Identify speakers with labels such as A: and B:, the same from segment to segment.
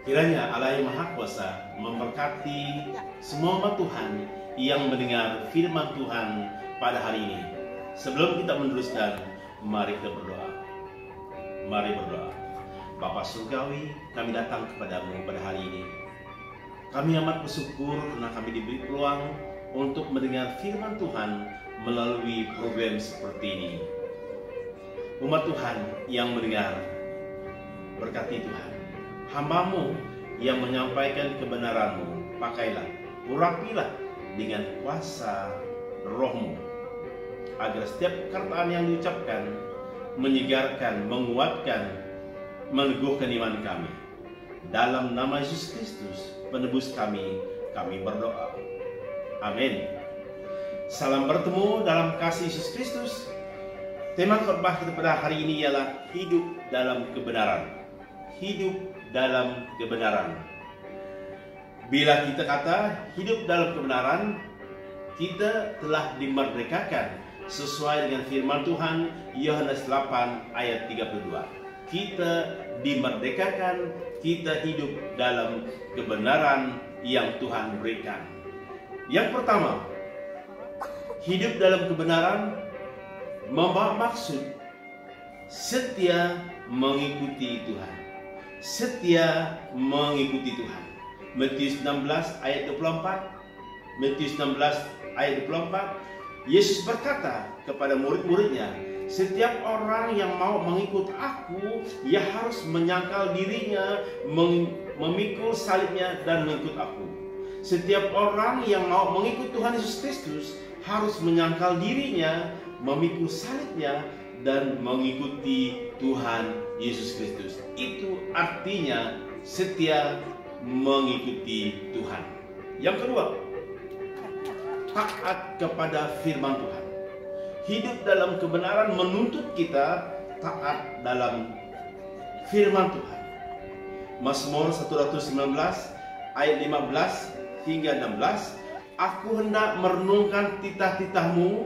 A: Kiranya Allah yang Maha Kuasa memberkati semua umat Tuhan yang mendengar firman Tuhan pada hari ini. Sebelum kita meneruskan, mari kita berdoa. Mari berdoa. Bapa Surgawi, kami datang kepadamu pada hari ini. Kami amat bersyukur karena kami diberi peluang untuk mendengar firman Tuhan melalui program seperti ini. Umat Tuhan yang mendengar, berkati Tuhan. Hamba-Mu yang menyampaikan kebenaran-Mu, pakailah, urapilah dengan kuasa Roh-Mu, agar setiap perkataan yang diucapkan menyegarkan, menguatkan, meneguhkan iman kami. Dalam nama Yesus Kristus, penebus kami berdoa. Amin. Salam bertemu dalam kasih Yesus Kristus. Tema khotbah kita pada hari ini ialah hidup dalam kebenaran. Hidup dalam kebenaran. Bila kita kata hidup dalam kebenaran, kita telah dimerdekakan sesuai dengan firman Tuhan Yohanes 8 ayat 32. Kita dimerdekakan, kita hidup dalam kebenaran yang Tuhan berikan. Yang pertama, hidup dalam kebenaran membawa maksud setia mengikuti Tuhan. Setia mengikuti Tuhan. Matius 16 ayat 24. Matius 16 ayat 24. Yesus berkata kepada murid-muridnya, setiap orang yang mau mengikut aku, ia harus menyangkal dirinya, memikul salibnya dan mengikut aku. Setiap orang yang mau mengikut Tuhan Yesus Kristus harus menyangkal dirinya, memikul salibnya dan mengikuti Tuhan Yesus Kristus. Itu artinya setia mengikuti Tuhan. Yang kedua, taat kepada firman Tuhan. Hidup dalam kebenaran menuntut kita taat dalam firman Tuhan. Mazmur 119 ayat 15 hingga 16. Aku hendak merenungkan titah-titah-Mu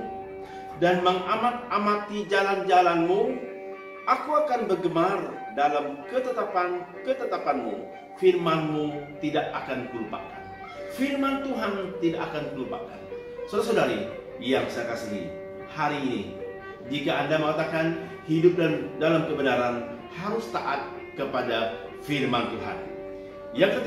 A: dan mengamat-amati jalan-jalan-Mu. Aku akan bergemar dalam ketetapan-ketetapan-Mu. Firman-Mu tidak akan kulupakan. Firman Tuhan tidak akan kulupakan. Saudara-saudari yang saya kasihi, hari ini jika Anda mengatakan hidup dalam kebenaran, harus taat kepada firman Tuhan. Yang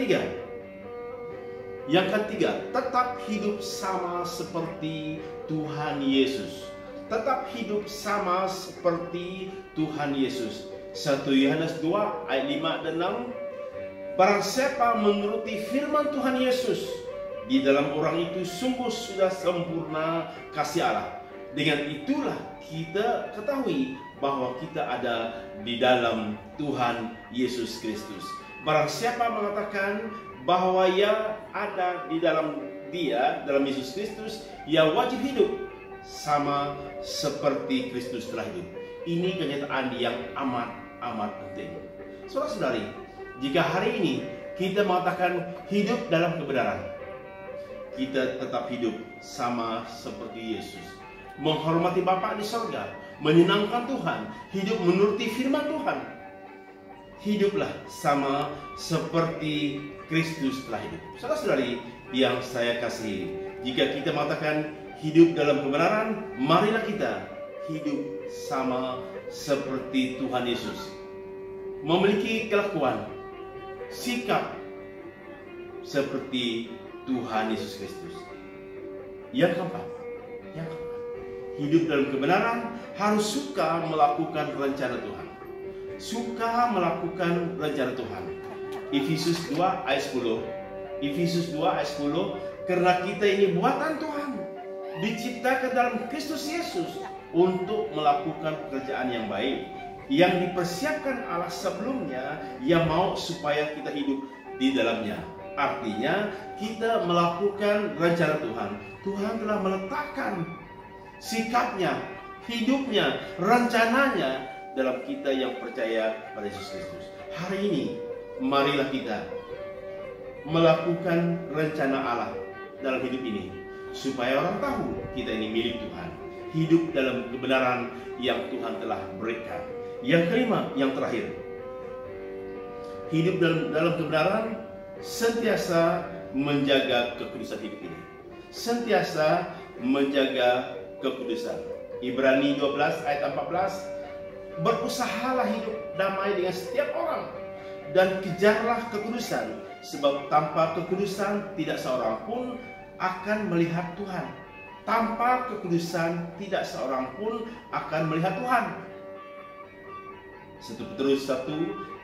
A: ketiga, tetap hidup sama seperti Tuhan Yesus. Tetap hidup sama seperti Tuhan Yesus. 1 Yohanes 2 ayat 5 dan 6. Barang siapa menuruti firman Tuhan Yesus, di dalam orang itu sungguh sudah sempurna kasih Allah. Dengan itulah kita ketahui bahwa kita ada di dalam Tuhan Yesus Kristus. Barang siapa mengatakan bahwa ia ada di dalam Dia, dalam Yesus Kristus, ia wajib hidup sama seperti Kristus telah hidup. Ini kenyataan yang amat penting. Saudara-saudari, jika hari ini kita mengatakan hidup dalam kebenaran, kita tetap hidup sama seperti Yesus, menghormati Bapa di sorga, menyenangkan Tuhan, hidup menuruti firman Tuhan. Hiduplah sama seperti Kristus telah hidup. Saudara-saudari yang saya kasihi, jika kita mengatakan hidup dalam kebenaran, marilah kita hidup sama seperti Tuhan Yesus, memiliki kelakuan, sikap seperti Tuhan Yesus Kristus. Yang keempat, hidup dalam kebenaran harus suka melakukan rencana Tuhan. Suka melakukan rencana Tuhan. Efesus 2 ayat 10. Efesus 2 ayat 10. Karena kita ini buatan Tuhan, diciptakan dalam Kristus Yesus untuk melakukan pekerjaan yang baik, yang dipersiapkan Allah sebelumnya, yang mau supaya kita hidup di dalamnya. Artinya kita melakukan rencana Tuhan. Tuhan telah meletakkan sikapnya, hidupnya, rencananya dalam kita yang percaya pada Yesus Kristus. Hari ini marilah kita melakukan rencana Allah dalam hidup ini, supaya orang tahu kita ini milik Tuhan, hidup dalam kebenaran yang Tuhan telah berikan. Yang kelima, yang terakhir, hidup dalam kebenaran, sentiasa menjaga kekudusan hidup ini. Sentiasa menjaga kekudusan. Ibrani 12 ayat 14, berusahalah hidup damai dengan setiap orang dan kejarlah kekudusan, sebab tanpa kekudusan tidak seorang pun akan melihat Tuhan. Tanpa kekudusan tidak seorang pun akan melihat Tuhan. 1 Petrus 1,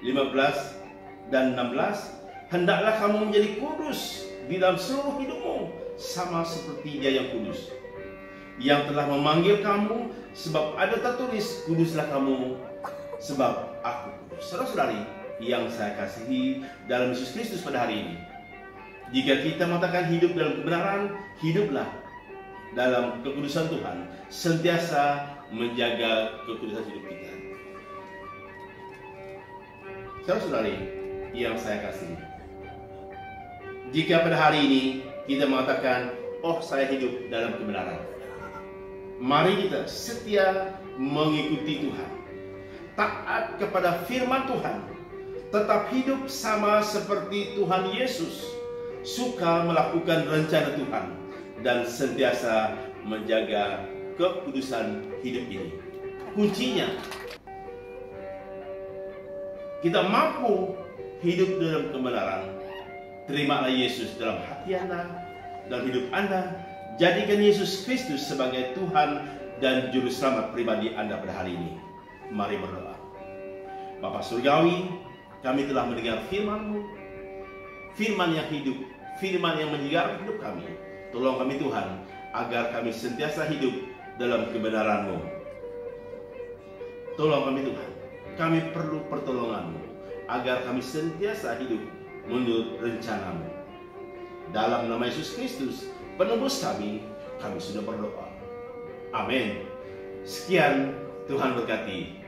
A: 15 dan 16, hendaklah kamu menjadi kudus di dalam seluruh hidupmu, sama seperti Dia yang kudus, yang telah memanggil kamu, sebab ada tertulis, kuduslah kamu, sebab aku kudus. Saudara-saudari yang saya kasihi dalam Yesus Kristus pada hari ini, jika kita mengatakan hidup dalam kebenaran, hiduplah dalam kekudusan Tuhan, sentiasa menjaga kekudusan hidup kita. Saudara-saudari yang saya kasihi, jika pada hari ini kita mengatakan, oh saya hidup dalam kebenaran, mari kita setia mengikuti Tuhan, taat kepada firman Tuhan, tetap hidup sama seperti Tuhan Yesus, suka melakukan rencana Tuhan, dan sentiasa menjaga kekudusan hidup ini. Kuncinya, kita mampu hidup dalam kebenaran. Terimalah Yesus dalam hati Anda, dalam hidup Anda. Jadikan Yesus Kristus sebagai Tuhan dan Juru Selamat pribadi Anda pada hari ini. Mari berdoa. Bapa Surgawi, kami telah mendengar firman-Mu, firman yang hidup, firman yang menyiarkan hidup kami. Tolong kami Tuhan, agar kami sentiasa hidup dalam kebenaran-Mu. Tolong kami Tuhan, kami perlu pertolongan-Mu, agar kami sentiasa hidup menurut rencana-Mu. Dalam nama Yesus Kristus, penebus kami sudah berdoa. Amin. Sekian, Tuhan berkati.